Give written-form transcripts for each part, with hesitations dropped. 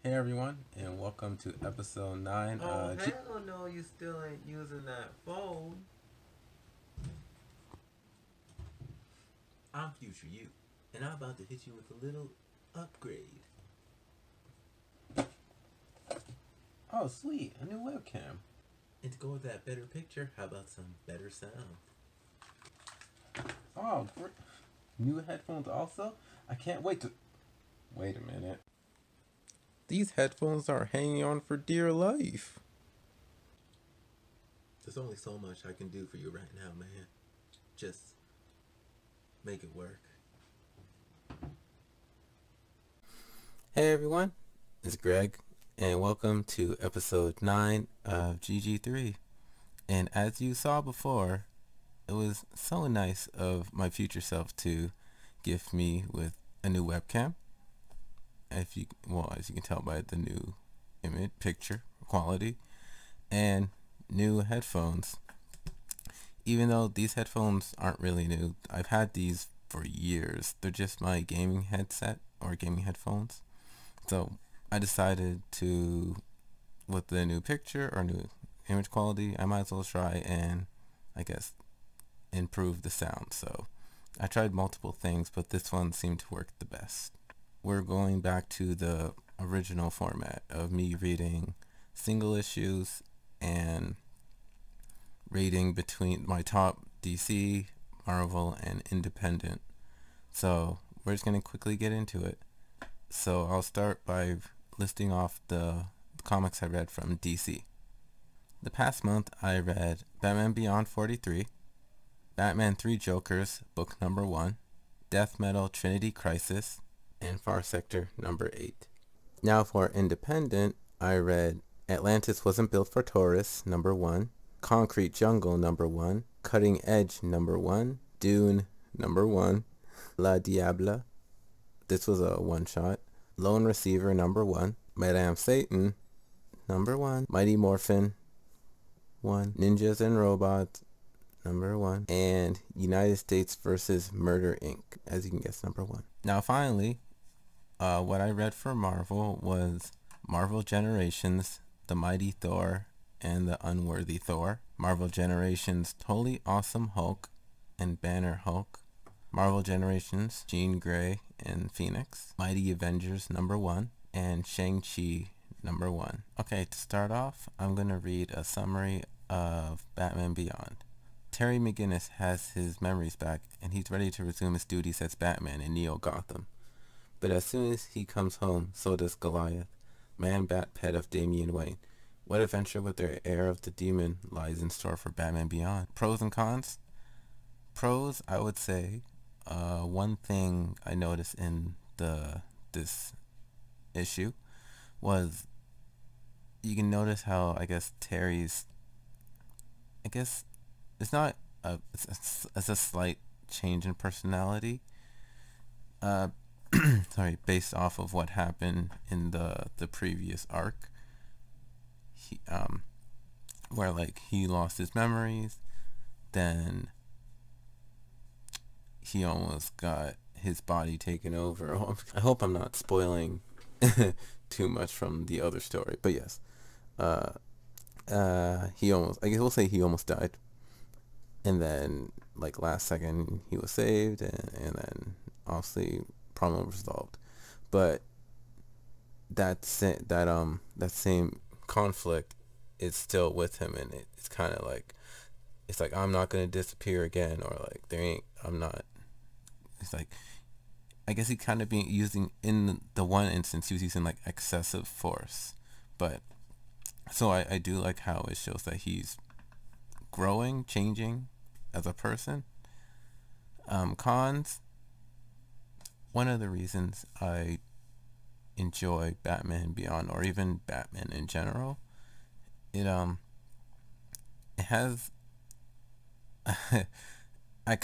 Hey everyone, and welcome to episode 9. Oh, hell no, you still ain't using that phone. I'm future you, and I'm about to hit you with a little upgrade. Oh, sweet, a new webcam. And to go with that better picture, how about some better sound? Oh, new headphones also? I can't wait to. Wait a minute. These headphones are hanging on for dear life. There's only so much I can do for you right now, man. Just make it work. Hey everyone, it's Greg, and welcome to episode 9 of GG3. And as you saw before, it was so nice of my future self to gift me with a new webcam. As you can tell by the new image picture quality, and new headphones. Even though these headphones aren't really new, I've had these for years. They're just my gaming headset or gaming headphones. So I decided to, with the new picture or new image quality, I might as well try and, I guess, improve the sound. So I tried multiple things, but this one seemed to work the best. We're going back to the original format of me reading single issues and rating between my top DC, Marvel, and independent. So we're just going to quickly get into it. So I'll start by listing off the comics I read from DC. The past month I read Batman Beyond 43, Batman 3 Jokers, book number 1, Death Metal Trinity Crisis, and Far Sector number 8. Now for independent, I read Atlantis Wasn't Built for Tourists number 1, Concrete Jungle number 1, Cutting Edge number 1, Dune number 1, La Diablo, this was a one-shot, Lone Receiver number 1, Madame Satan number 1, Mighty Morphin 1, Ninjas and Robots number 1, and United States versus Murder Inc., as you can guess, number 1. Now finally, what I read for Marvel was Marvel Generations, The Mighty Thor, and The Unworthy Thor, Marvel Generations Totally Awesome Hulk and Banner Hulk, Marvel Generations Jean Grey and Phoenix, Mighty Avengers number 1, and ShangChi number 1. Okay, to start off, I'm going to read a summary of Batman Beyond. Terry McGinnis has his memories back, and he's ready to resume his duties as Batman in Neo Gotham. But as soon as he comes home, so does Goliath, man-bat pet of Damian Wayne. What adventure with their heir of the demon lies in store for Batman Beyond? Pros and cons? Pros, I would say, one thing I noticed in this issue was you can notice how, I guess, Terry's, I guess, it's not it's a slight change in personality. Sorry, based off of what happened in the previous arc. He where like he lost his memories, then he almost got his body taken over. I hope I'm not spoiling too much from the other story, but yes, he almost, I guess we'll say he almost died, and then like last second he was saved, and then obviously problem resolved. But that same conflict is still with him, and it's kind of like, it's like, I'm not gonna disappear again, or like I'm not. It's like, I guess he kind of being using, in the one instance he was using like excessive force, but so I do like how it shows that he's growing, changing as a person. Cons, one of the reasons I enjoy Batman Beyond, or even Batman in general, it has I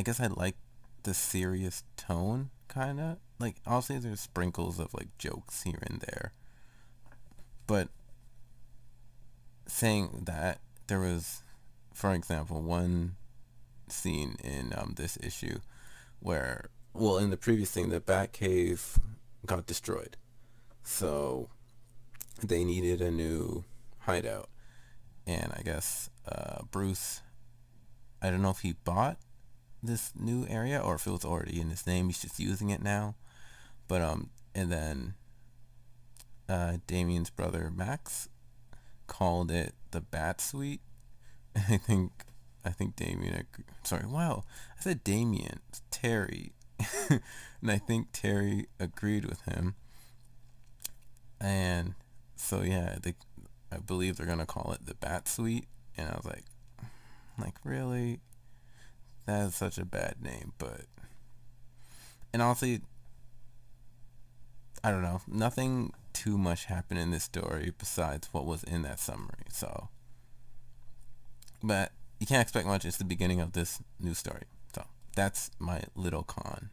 guess I like the serious tone, kind of. Like, obviously there's sprinkles of like jokes here and there, but saying that, there was, for example, one scene in this issue where, well, in the previous thing, the Batcave got destroyed. So they needed a new hideout. And I guess Bruce, I don't know if he bought this new area or if it was already in his name. He's just using it now. But and then Damien's brother Max called it the Bat Suite. I think Damien. Sorry, wow, I said Damien. It's Terry, and I think Terry agreed with him. And so yeah, I believe they're gonna call it the Bat Suite. And I was like really, that is such a bad name. But and honestly, I don't know. Nothing too much happened in this story besides what was in that summary. So, but you can't expect much. It's the beginning of this new story. So that's my little con.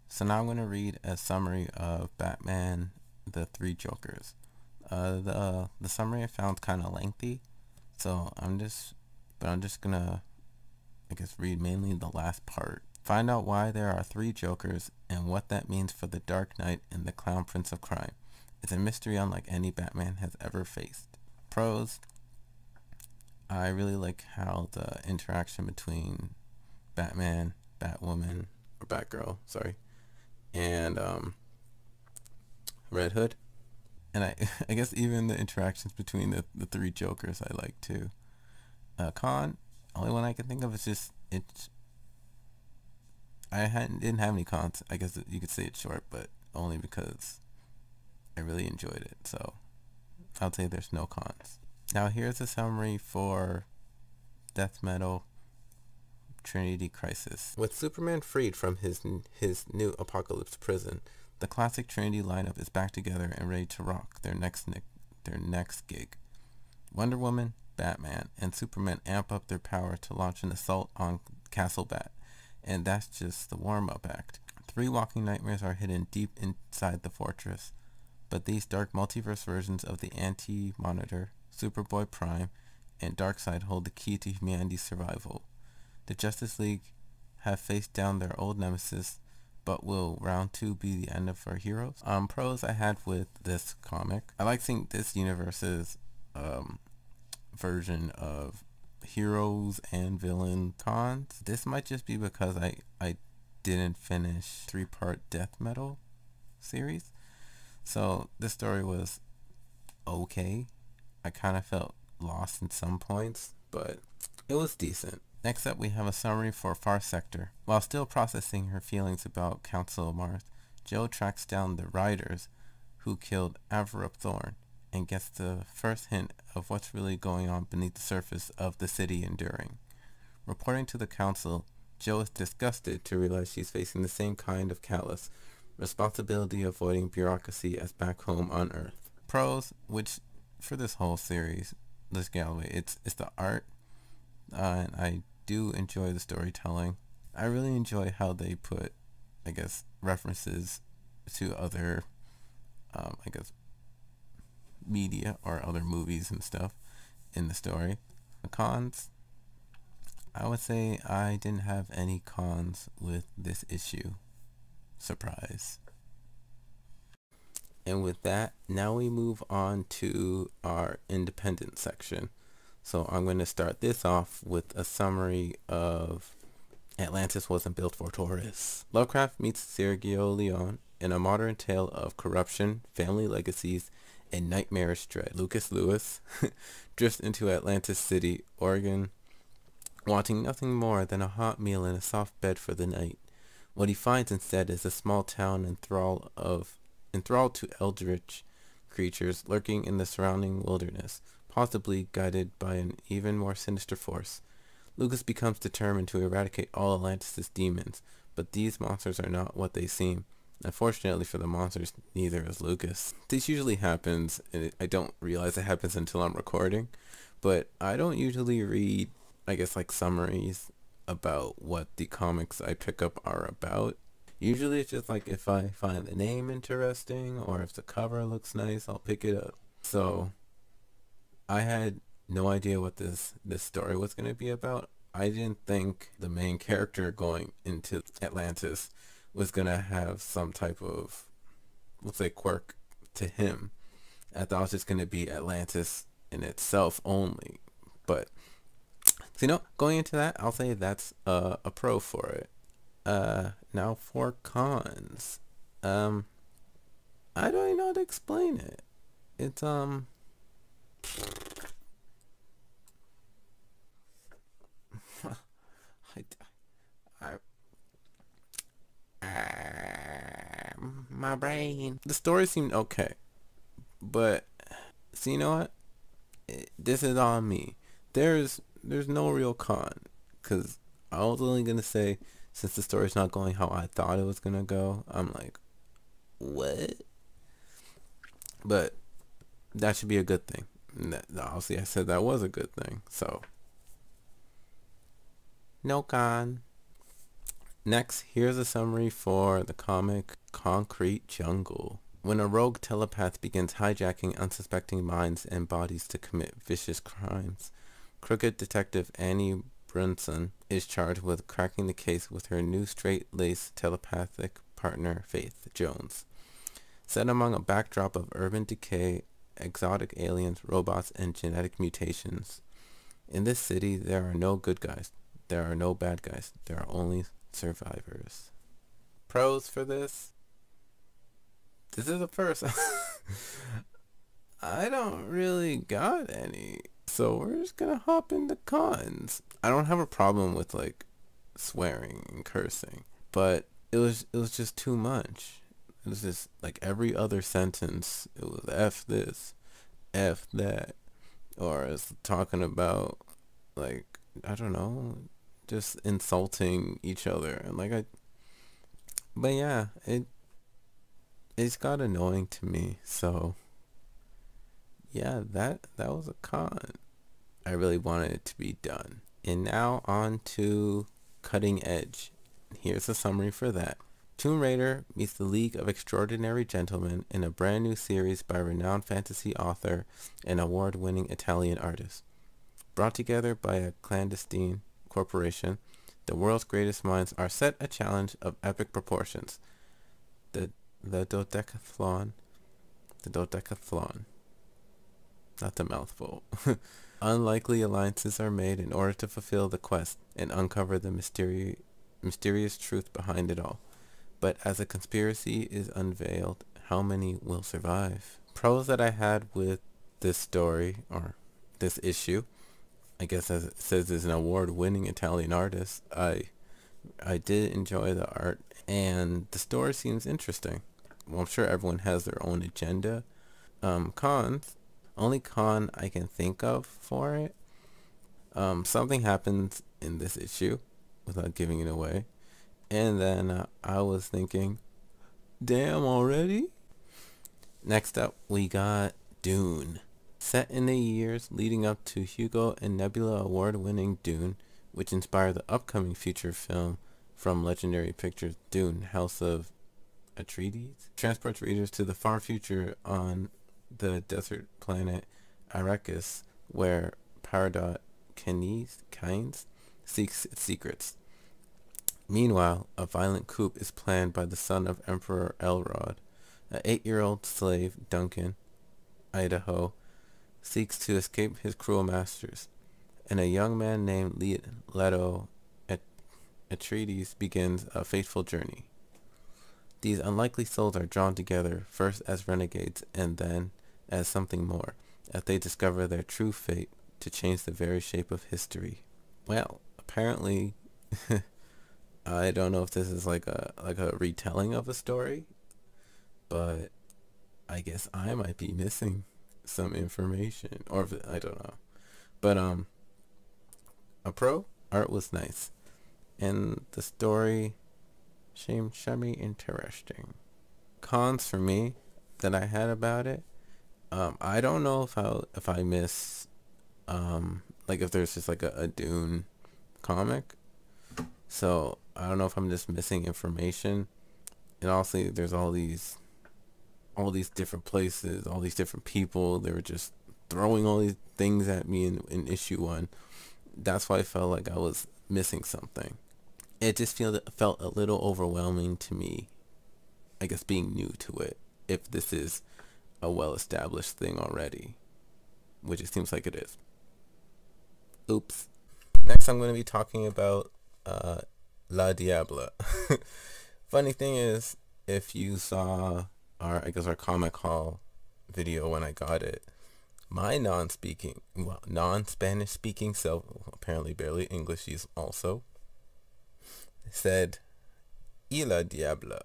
So now I'm going to read a summary of Batman, the Three Jokers. The summary I found kind of lengthy, so I'm just gonna, I guess, read mainly the last part. Find out why there are three Jokers and what that means for the Dark Knight and the Clown Prince of Crime. It's a mystery unlike any Batman has ever faced. Pros: I really like how the interaction between Batman, Batwoman, or Batgirl, sorry, and Red Hood. And I guess even the interactions between the three Jokers I like too. Con, only one I can think of is just didn't have any cons. I guess you could say it's short, but only because I really enjoyed it. So I'll say there's no cons. Now here's a summary for Death Metal Trinity Crisis. With Superman freed from his new Apocalypse prison, the classic Trinity lineup is back together and ready to rock their next gig. Wonder Woman, Batman, and Superman amp up their power to launch an assault on Castle Bat, and that's just the warm-up act. Three walking nightmares are hidden deep inside the fortress, but these dark multiverse versions of the Anti-Monitor, Superboy Prime, and Darkseid hold the key to humanity's survival. The Justice League have faced down their old nemesis, but will round 2 be the end of our heroes? Pros I had with this comic: I like seeing this universe's version of heroes and villain. Cons: this might just be because I didn't finish 3-part Death Metal series, so this story was okay. I kind of felt lost in some points, but it was decent. Next up, we have a summary for Far Sector. While still processing her feelings about Council of Mars, Jill tracks down the Riders who killed Averup Thorn and gets the first hint of what's really going on beneath the surface of the city Enduring. Reporting to the Council, Jill is disgusted to realize she's facing the same kind of callous, responsibility-avoiding bureaucracy as back home on Earth. Pros, which for this whole series, let's get out of the way, it's the art, and I do enjoy the storytelling. I really enjoy how they put, I guess, references to other, I guess, media or other movies and stuff in the story. The cons, I would say I didn't have any cons with this issue. Surprise. And with that, now we move on to our independent section. So I'm going to start this off with a summary of Atlantis Wasn't Built for Tourists. Lovecraft meets Sergio Leone in a modern tale of corruption, family legacies, and nightmarish dread. Lucas Lewis drifts into Atlantis City, Oregon, wanting nothing more than a hot meal and a soft bed for the night. What he finds instead is a small town enthralled to eldritch creatures lurking in the surrounding wilderness, possibly guided by an even more sinister force. Lucas becomes determined to eradicate all Atlantis' demons, but these monsters are not what they seem. Unfortunately for the monsters, neither is Lucas. This usually happens, and I don't realize it happens until I'm recording, but I don't usually read, I guess, like summaries about what the comics I pick up are about. Usually it's just like if I find the name interesting or if the cover looks nice, I'll pick it up. So I had no idea what this story was going to be about. I didn't think the main character going into Atlantis was going to have some type of, let's say, quirk to him. I thought it was just going to be Atlantis in itself only. But, so, going into that, I'll say that's a pro for it. Now for cons. I don't even know how to explain it. It's, my brain. The story seemed okay, but see, you know what? This is on me. There's no real con, cause I was only gonna say, since the story's not going how I thought it was gonna go, I'm like, what? But that should be a good thing. And obviously, I said that was a good thing. So no con. Next, here's a summary for the comic Concrete Jungle. When a rogue telepath begins hijacking unsuspecting minds and bodies to commit vicious crimes, crooked detective Annie Brunson is charged with cracking the case with her new straight-laced telepathic partner, Faith Jones. Set among a backdrop of urban decay, exotic aliens, robots, and genetic mutations. In this city, there are no good guys. There are no bad guys. There are only survivors. Pros for this? This is the first. I don't really got any. So we're just gonna hop into cons. I don't have a problem with like swearing and cursing, but it was just too much. It was just like every other sentence, it was F this, F that, or it's talking about like, I don't know, just insulting each other. And like but yeah, it's got annoying to me. So yeah, that was a con. I really wanted it to be done. And now on to Cutting Edge. Here's a summary for that. Tomb Raider meets the League of Extraordinary Gentlemen in a brand new series by renowned fantasy author and award-winning Italian artist. Brought together by a clandestine corporation, the world's greatest minds are set a challenge of epic proportions. The dodecathlon. Not the mouthful. Unlikely alliances are made in order to fulfill the quest and uncover the mysterious truth behind it all. But as a conspiracy is unveiled, how many will survive? Pros that I had with this story, or this issue, I guess as it says is an award-winning Italian artist, I did enjoy the art, and the story seems interesting. Well, I'm sure everyone has their own agenda. Cons, only con I can think of for it, something happens in this issue, without giving it away, and then I was thinking, damn, already? Next up, we got Dune. Set in the years leading up to Hugo and Nebula award-winning Dune, which inspired the upcoming feature film from Legendary Pictures, Dune, House of Atreides, transports readers to the far future on the desert planet Arrakis, where Peridot Kynes seeks its secrets. Meanwhile, a violent coup is planned by the son of Emperor Elrod. An 8-year-old slave, Duncan, Idaho, seeks to escape his cruel masters, and a young man named Leto Atreides begins a fateful journey. These unlikely souls are drawn together, first as renegades and then as something more, as they discover their true fate to change the very shape of history. Well, apparently, I don't know if this is like a retelling of a story, but I guess I might be missing some information, or if I don't know. But a pro, art was nice, and the story seemed semi-interesting. Cons for me that I had about it, I don't know if I miss like if there's just like a Dune comic, so I don't know if I'm just missing information. And also there's all these different places, all these different people. They were just throwing all these things at me in issue 1. That's why I felt like I was missing something. It just felt a little overwhelming to me, I guess, being new to it, if this is a well-established thing already, which it seems like it is. Oops. Next I'm going to be talking about La Diablo. Funny thing is, if you saw our comic haul video when I got it, my non-Spanish speaking self, apparently barely English he's also, said, "Y la Diablo."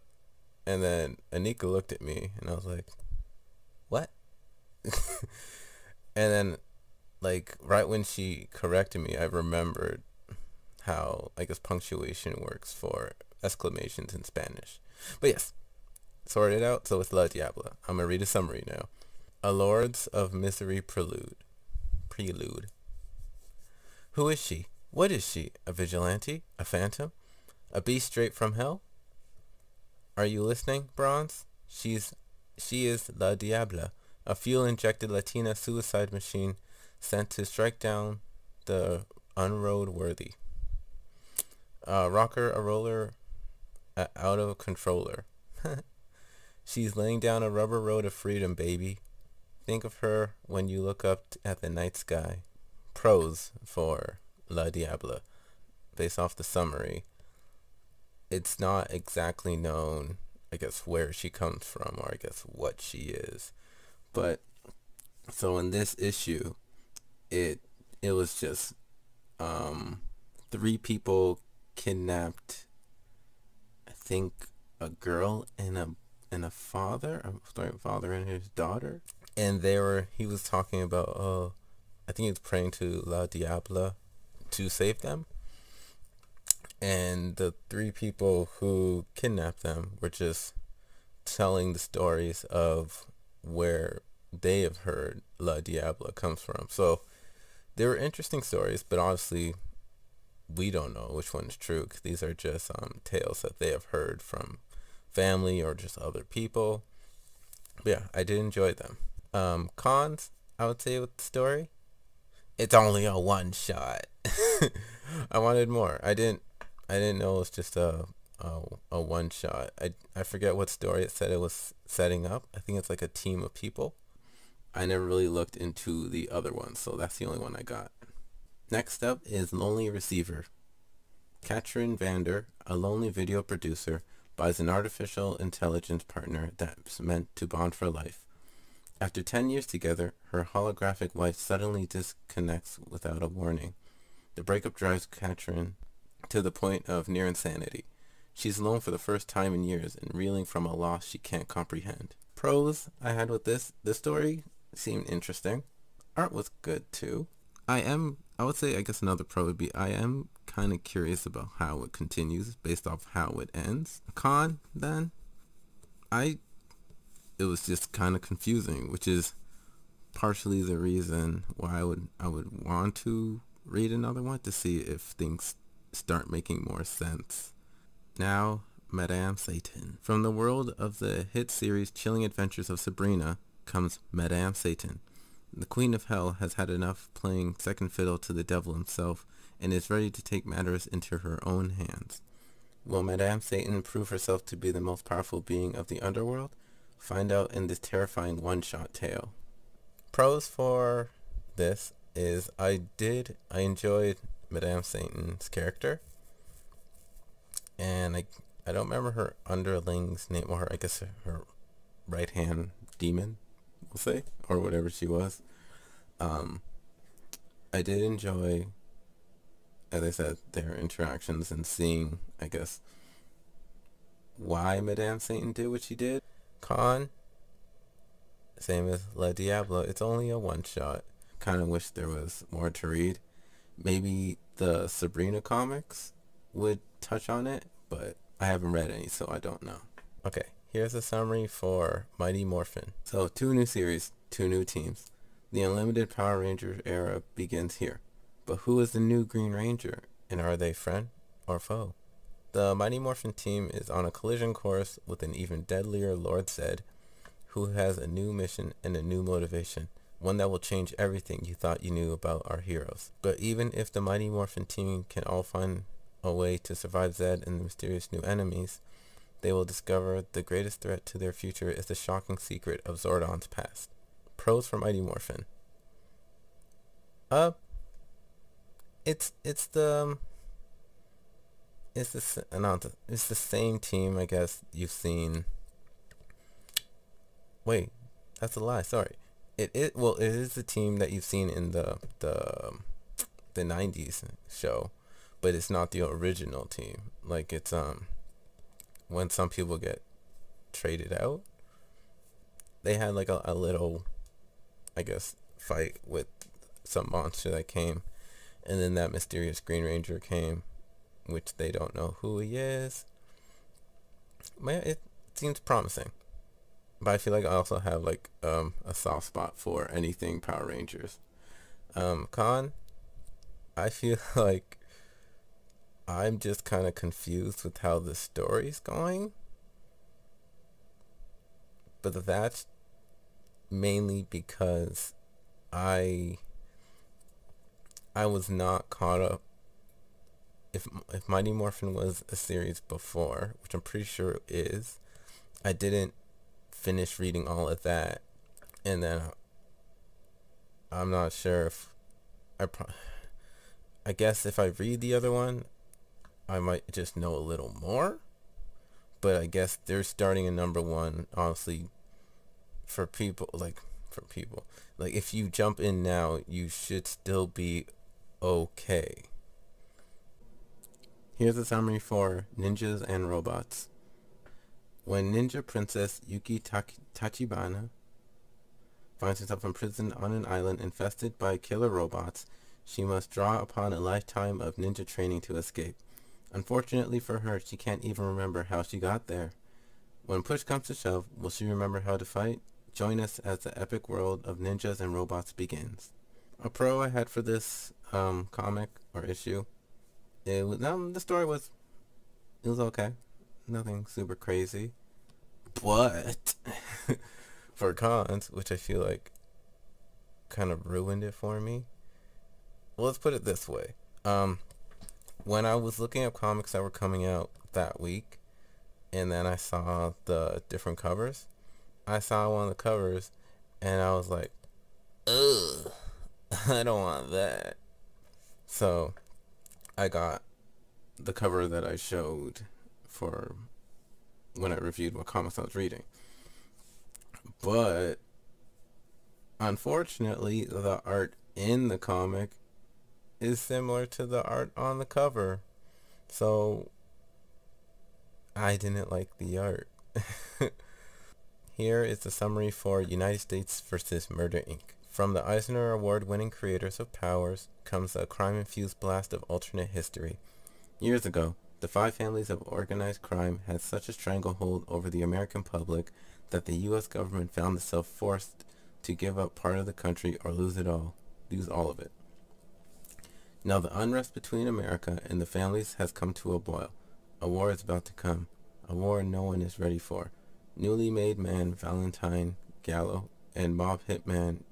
And then Anika looked at me and I was like, "What?" And then, like, right when she corrected me, I remembered how, I guess, punctuation works for exclamations in Spanish. But yes, sorted it out, so it's La Diablo. I'm going to read a summary now. A Lords of Misery prelude. Who is she? What is she? A vigilante? A phantom? A beast straight from hell? Are you listening, Bronze? She is La Diabla, a fuel-injected Latina suicide machine sent to strike down the unroadworthy. A rocker, a roller, out of controller. She's laying down a rubber road of freedom, baby. Think of her when you look up at the night sky. Prose for La Diabla. Based off the summary, it's not exactly known, I guess, where she comes from, or I guess what she is. But, so in this issue, it was just 3 people kidnapped, I think a girl and a father and his daughter. And he was talking about, I think he was praying to La Diabla to save them. And the 3 people who kidnapped them were just telling the stories of where they have heard La Diabla comes from. So they were interesting stories, but honestly, we don't know which one is true, because these are just tales that they have heard from family or just other people. But yeah, I did enjoy them. Cons, I would say, with the story, it's only a one shot. I wanted more. I didn't know it was just a one shot. I forget what story it said it was setting up. I think it's like a team of people. I never really looked into the other ones, so that's the only one I got. Next up is Lonely Receiver. Katrin Vander, a lonely video producer, buys an artificial intelligence partner that's meant to bond for life. After 10 years together, her holographic wife suddenly disconnects without a warning. The breakup drives Katrin to the point of near insanity. She's alone for the first time in years and reeling from a loss she can't comprehend. Pros I had with this story seemed interesting. Art was good too. I would say, I guess another pro would be, I am kind of curious about how it continues based off how it ends. Con, then, it was just kind of confusing, which is partially the reason why I would want to read another one, to see if things start making more sense. Now, Madame Satan. From the world of the hit series Chilling Adventures of Sabrina comes Madame Satan. The Queen of Hell has had enough playing second fiddle to the devil himself and is ready to take matters into her own hands. Will Madame Satan prove herself to be the most powerful being of the underworld? Find out in this terrifying one-shot tale. Pros for this is I enjoyed Madame Satan's character, and I don't remember her underling's name, or I guess her right-hand demon, we'll say, or whatever she was. I did enjoy, as I said, their interactions and seeing, I guess, why Madame Satan did what she did. Con, same as La Diablo, it's only a one-shot. Kind of wish there was more to read. Maybe the Sabrina comics would touch on it, but I haven't read any, so I don't know. Okay, here's a summary for Mighty Morphin. So, 2 new series, 2 new teams. The Unlimited Power Ranger era begins here. But who is the new Green Ranger, and are they friend or foe? The Mighty Morphin team is on a collision course with an even deadlier Lord Zed, who has a new mission and a new motivation, one that will change everything you thought you knew about our heroes. But even if the Mighty Morphin team can all find a way to survive Zed and the mysterious new enemies, they will discover the greatest threat to their future is the shocking secret of Zordon's past. Prose from Mighty Morphin. It's the same team, I guess you've seen. Wait, that's a lie. Sorry. It is the team that you've seen in the 90s show, but it's not the original team. Like, it's when some people get traded out, they had like a little, I guess, fight with some monster that came, and then that mysterious Green Ranger came, which they don't know who he is. Man, it seems promising. But I feel like I also have like a soft spot for anything Power Rangers. Con, I feel like I'm just kind of confused with how the story's going. But that's mainly because I was not caught up. If Mighty Morphin was a series before, which I'm pretty sure it is, I didn't finish reading all of that, and then I'm not sure if I guess if I read the other one, I might just know a little more. But I guess they're starting at number one, honestly, for people like if you jump in now, you should still be okay. Here's a summary for Ninjas and Robots. When Ninja Princess Yuki Tachibana finds herself imprisoned on an island infested by killer robots, she must draw upon a lifetime of ninja training to escape. Unfortunately for her, she can't even remember how she got there. When push comes to shove, will she remember how to fight? Join us as the epic world of ninjas and robots begins. A pro I had for this comic or issue, the story was okay. Nothing super crazy. But for cons, which I feel like kind of ruined it for me. Well, let's put it this way. When I was looking up comics that were coming out that week, and then I saw the different covers, I saw one of the covers, and I was like, ugh, I don't want that. So I got the cover that I showed for when I reviewed what comics I was reading. But unfortunately, the art in the comic is similar to the art on the cover. So I didn't like the art. Here is the summary for United States vs. Murder Inc. From the Eisner Award-winning creators of Powers comes a crime-infused blast of alternate history. Years ago, the 5 families of organized crime had such a stranglehold over the American public that the U.S. government found itself forced to give up part of the country or lose all of it. Now the unrest between America and the families has come to a boil. A war is about to come, a war no one is ready for. Newly made man Valentine Gallo and mob hitman,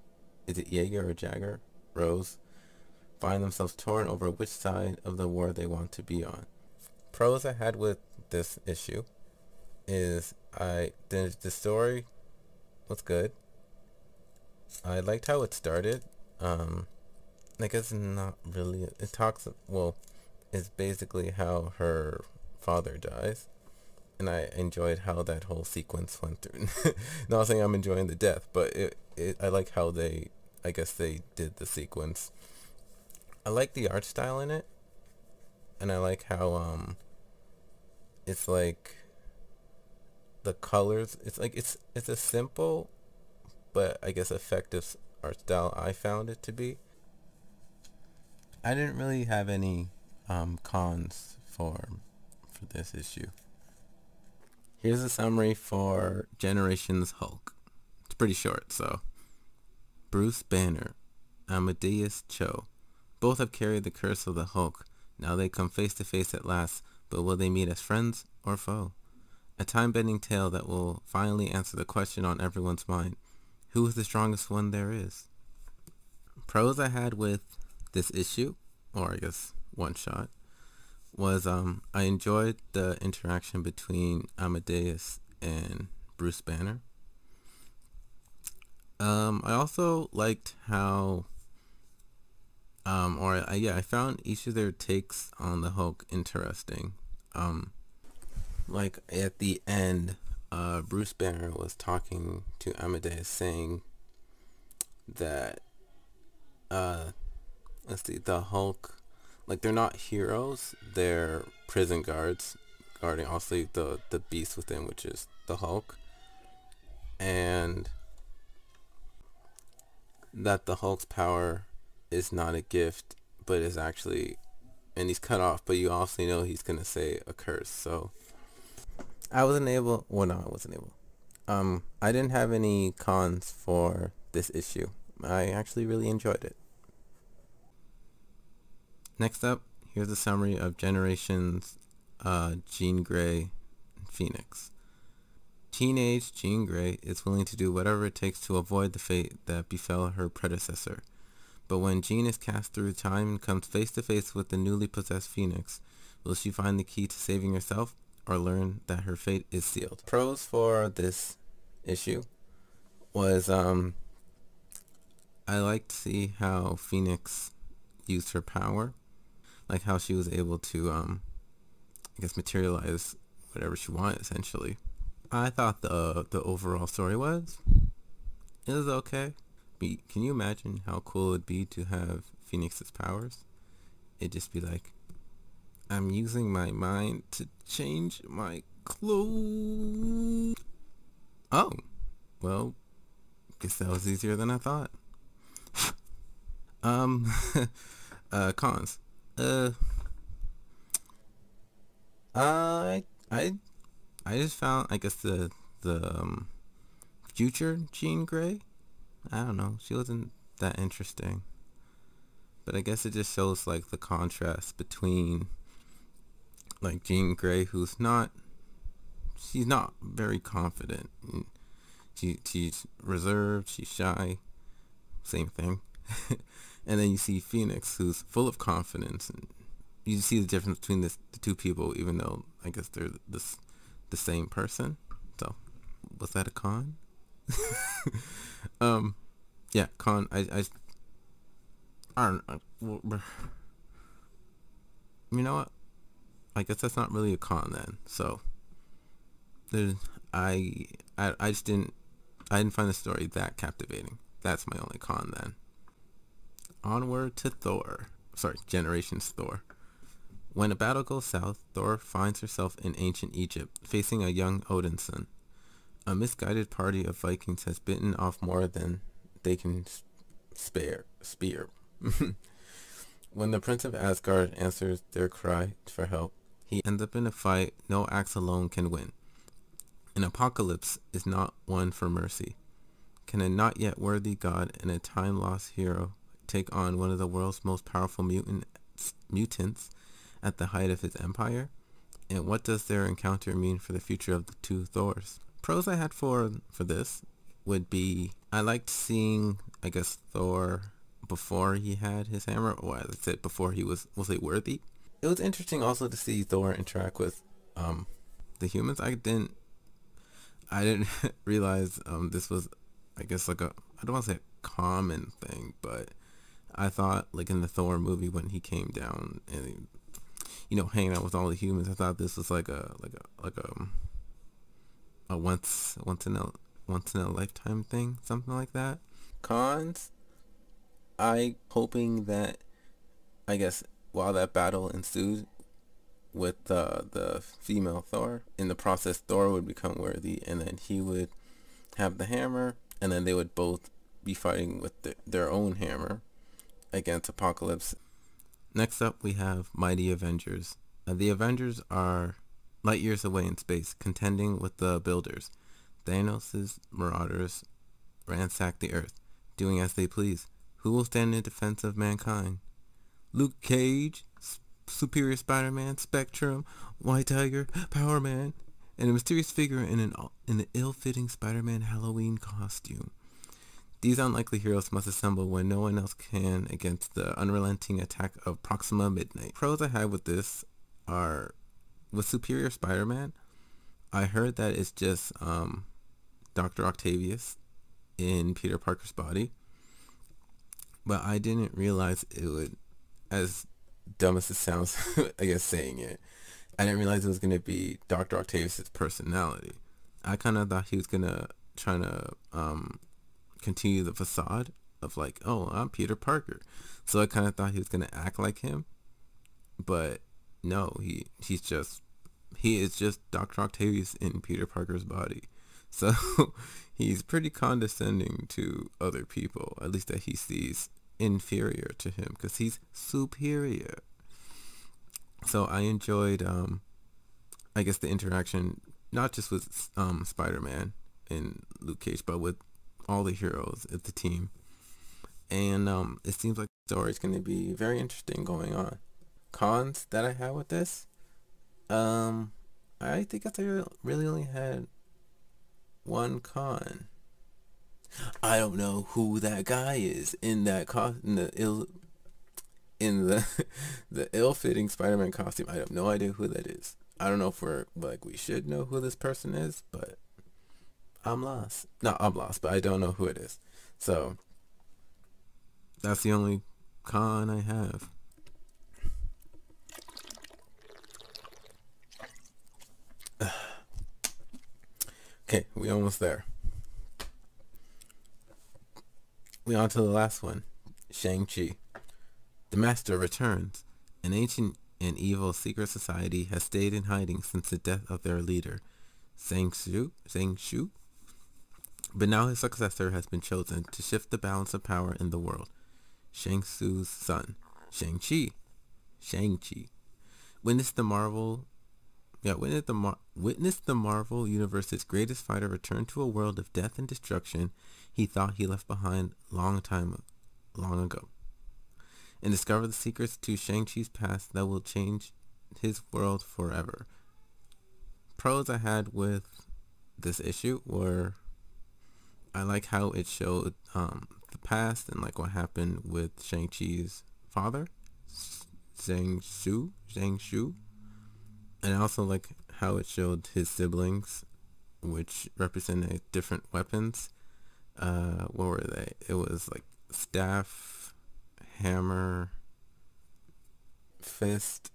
is it Jaeger or Jagger, Rose, find themselves torn over which side of the war they want to be on. Pros I had with this issue is the story was good. I liked how it started. I guess not really. It talks, well, it's basically how her father dies. And I enjoyed how that whole sequence went through. Not saying I'm enjoying the death, but I like how they did the sequence. I like the art style in it. And I like how, it's like, the colors, it's a simple, but I guess effective art style I found it to be. I didn't really have any, cons for this issue. Here's a summary for Generations Hulk. It's pretty short, so. Bruce Banner, Amadeus Cho. Both have carried the curse of the Hulk. Now they come face to face at last, but will they meet as friends or foe? A time-bending tale that will finally answer the question on everyone's mind. Who is the strongest one there is? Pros I had with this issue, or I guess one shot, was I enjoyed the interaction between Amadeus and Bruce Banner. I also liked how I found each of their takes on the Hulk interesting. Like at the end, Bruce Banner was talking to Amadeus saying that the Hulk, like, they're not heroes, they're prison guards guarding obviously the beast within, which is the Hulk, and that the Hulk's power is not a gift but is actually, and he's cut off, but you also know he's gonna say a curse. So I wasn't able, well, no, I wasn't able. I didn't have any cons for this issue. I actually really enjoyed it. Next up, here's a summary of Generations Jean Grey Phoenix. Teenage Jean Grey is willing to do whatever it takes to avoid the fate that befell her predecessor. But when Jean is cast through time and comes face to face with the newly possessed Phoenix, will she find the key to saving herself or learn that her fate is sealed? Pros for this issue was I like to see how Phoenix used her power, like how she was able to I guess materialize whatever she wanted essentially. I thought the overall story was okay. Can you imagine how cool it would be to have Phoenix's powers? It'd just be like, I'm using my mind to change my clothes. Oh, well, guess that was easier than I thought. Cons. I just found, I guess, the future Jean Grey. I don't know, she wasn't that interesting. But I guess it just shows like the contrast between like Jean Grey, she's not very confident. She's reserved, she's shy, same thing. And then you see Phoenix, who's full of confidence, and you see the difference between the two people, even though I guess they're the same person. So, was that a con? Yeah, con. I don't know. You know what? I guess that's not really a con then. So, I didn't find the story that captivating. That's my only con then. Onward to Thor. Generations Thor. When a battle goes south, Thor finds herself in ancient Egypt, facing a young Odinson. A misguided party of Vikings has bitten off more than they can spear. When the Prince of Asgard answers their cry for help, he ends up in a fight no axe alone can win. An apocalypse is not one for mercy. Can a not yet worthy god and a time-lost hero take on one of the world's most powerful mutants at the height of his empire? And what does their encounter mean for the future of the two Thors? Pros I had for this would be, I liked seeing, I guess, Thor before he had his hammer, or as I said, before he was worthy. It was interesting also to see Thor interact with the humans. I didn't realize this was, I guess, like I don't want to say a common thing, but I thought like in the Thor movie when he came down and hanging out with all the humans, I thought this was like a once in a lifetime thing, something like that. Cons, I hoping that, I guess, while that battle ensued with the female Thor, in the process Thor would become worthy, and then he would have the hammer, and then they would both be fighting with their own hammer against Apocalypse. Next up, we have Mighty Avengers. The Avengers are light years away in space, contending with the Builders. Thanos' Marauders ransack the Earth, doing as they please. Who will stand in defense of mankind? Luke Cage, Superior Spider-Man, Spectrum, White Tiger, Power Man, and a mysterious figure in an ill-fitting Spider-Man Halloween costume. These unlikely heroes must assemble when no one else can against the unrelenting attack of Proxima Midnight. Pros I had with this are with Superior Spider-Man. I heard that it's just Dr. Octavius in Peter Parker's body, but I didn't realize it would, as dumb as it sounds, I guess saying it, I didn't realize it was going to be Dr. Octavius's personality. I kind of thought he was going to try to continue the facade of like, oh, I'm Peter Parker. So I kind of thought he was going to act like him. But no, he is just Dr. Octavius in Peter Parker's body. So he's pretty condescending to other people, at least that he sees inferior to him, because he's superior. So I enjoyed, I guess, the interaction, not just with Spider-Man and Luke Cage, but with all the heroes of the team. And it seems like the story is going to be very interesting going on. Cons that I had with this, I think I really only had one con. I don't know who that guy is in that the ill-fitting Spider-Man costume. I have no idea who that is. I don't know if we should know who this person is, but I'm lost. No, I'm lost, but I don't know who it is. So that's the only con I have. Okay, we almost there. We on to the last one. ShangChi. The Master returns. An ancient and evil secret society has stayed in hiding since the death of their leader, Zhang-Shu. But now his successor has been chosen to shift the balance of power in the world. Shang-Tsu's son, ShangChi. Witness the Marvel Universe's greatest fighter return to a world of death and destruction he thought he left behind long ago, and discover the secrets to Shang-Chi's past that will change his world forever. Pros I had with this issue were, I like how it showed the past and like what happened with Shang-Chi's father, Zhang-Shu. And I also like how it showed his siblings, which represented different weapons. What were they? It was like staff, hammer, fist.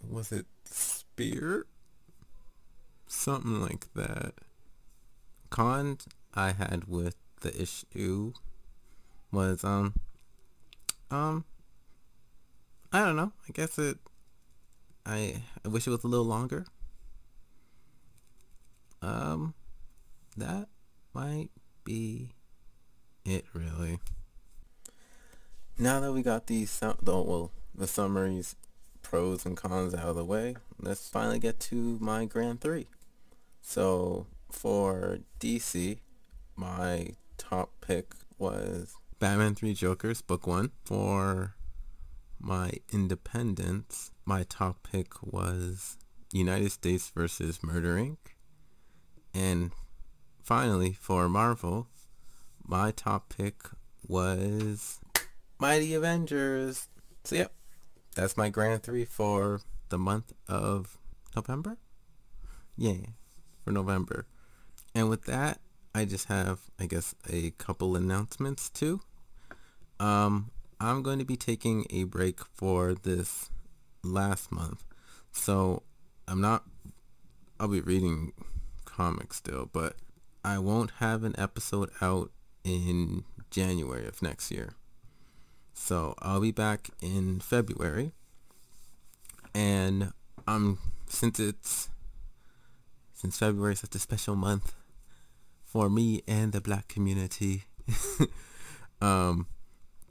Was it spear? Something like that. Con I had with the issue was I don't know. I guess I wish it was a little longer. That might be it, really. Now that we got the summaries, pros and cons out of the way, let's finally get to my Grand 3. So for DC, my top pick was Batman 3 Jokers, Book 1. For my independents, my top pick was United States versus Murder Inc. And finally, for Marvel, my top pick was Mighty Avengers. So yep, that's my Grand 3 for the month of November. Yeah, for November. And with that, I just have, I guess, a couple announcements too. I'm going to be taking a break for this last month. So I'll be reading comics still, but I won't have an episode out in January of next year. So I'll be back in February. And since February is such a special month for me and the Black community, I'm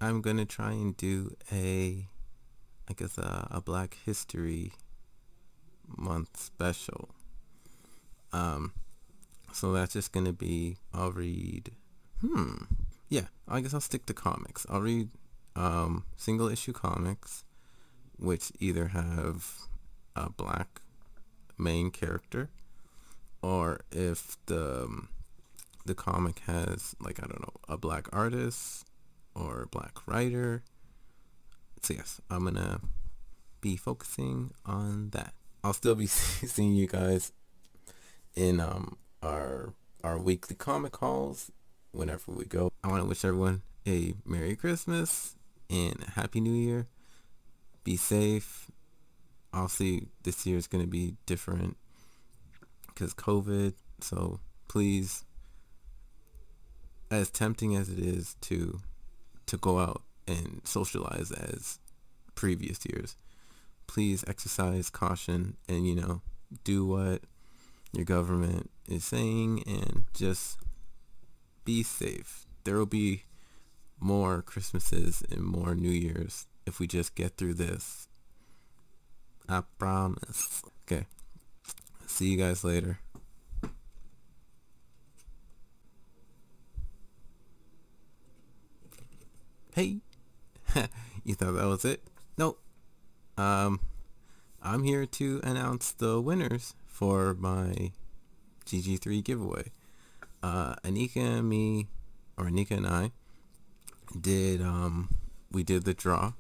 gonna try and do a Black History Month special. So that's just gonna be, I'll read, yeah, I guess I'll stick to comics. I'll read single issue comics, which either have a Black main character, or if the comic has, like, I don't know, a Black artist or a Black writer. So yes, I'm gonna be focusing on that. I'll still be seeing you guys in our weekly comic calls whenever we go. I want to wish everyone a Merry Christmas and a Happy New Year. Be safe. Obviously, this year is going to be different because COVID. So please, as tempting as it is to go out and socialize as previous years, please exercise caution and, you know, do what your government is saying and just be safe. There will be more Christmases and more New Years if we just get through this. I promise. Okay. See you guys later. Hey. You thought that was it? Nope. I'm here to announce the winners for my GG3 giveaway. Anika and I did we did the draw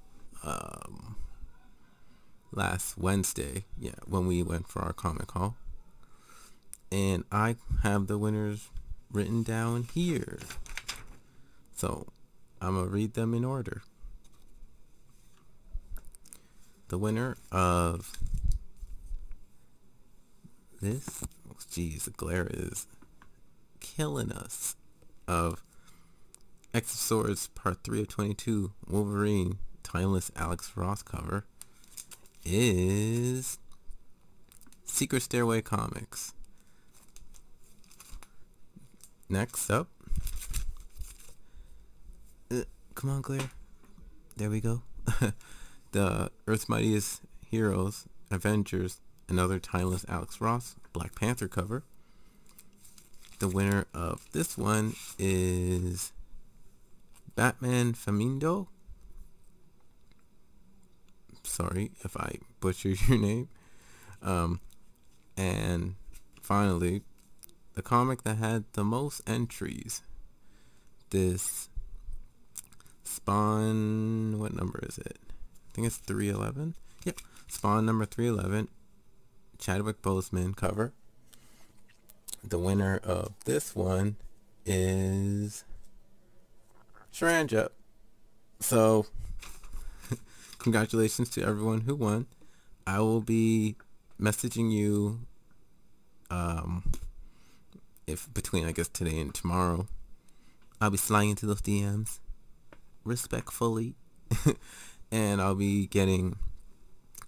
last Wednesday, when we went for our comic call, and I have the winners written down here, so I'm gonna read them in order. The winner of this, geez, the glare is killing us, of X of Swords Part 3 of 22 Wolverine Timeless Alex Ross cover is Secret Stairway Comics. Next up, come on, Claire, there we go. The Earth's Mightiest Heroes Avengers Another Timeless Alex Ross Black Panther cover. The winner of this one is Batman Famindo. Sorry if I butchered your name. And finally, the comic that had the most entries, this Spawn, what number is it? I think it's 311. Yep, Spawn number 311, Chadwick Boseman cover. The winner of this one is ShangChi. So congratulations to everyone who won. I will be messaging you if between, I guess, today and tomorrow. I'll be sliding into those DMs respectfully and I'll be getting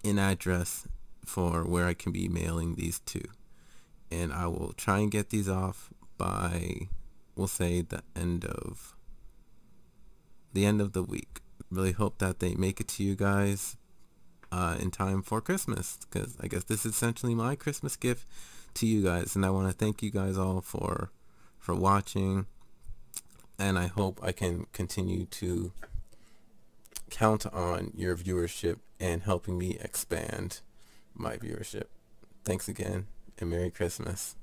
an address for where I can be mailing these to, and I will try and get these off by, we'll say, the end of the week. Really hope that they make it to you guys in time for Christmas, because I guess this is essentially my Christmas gift to you guys, and I want to thank you guys all for watching, and I hope I can continue to count on your viewership and helping me expand my viewership. Thanks again, and Merry Christmas.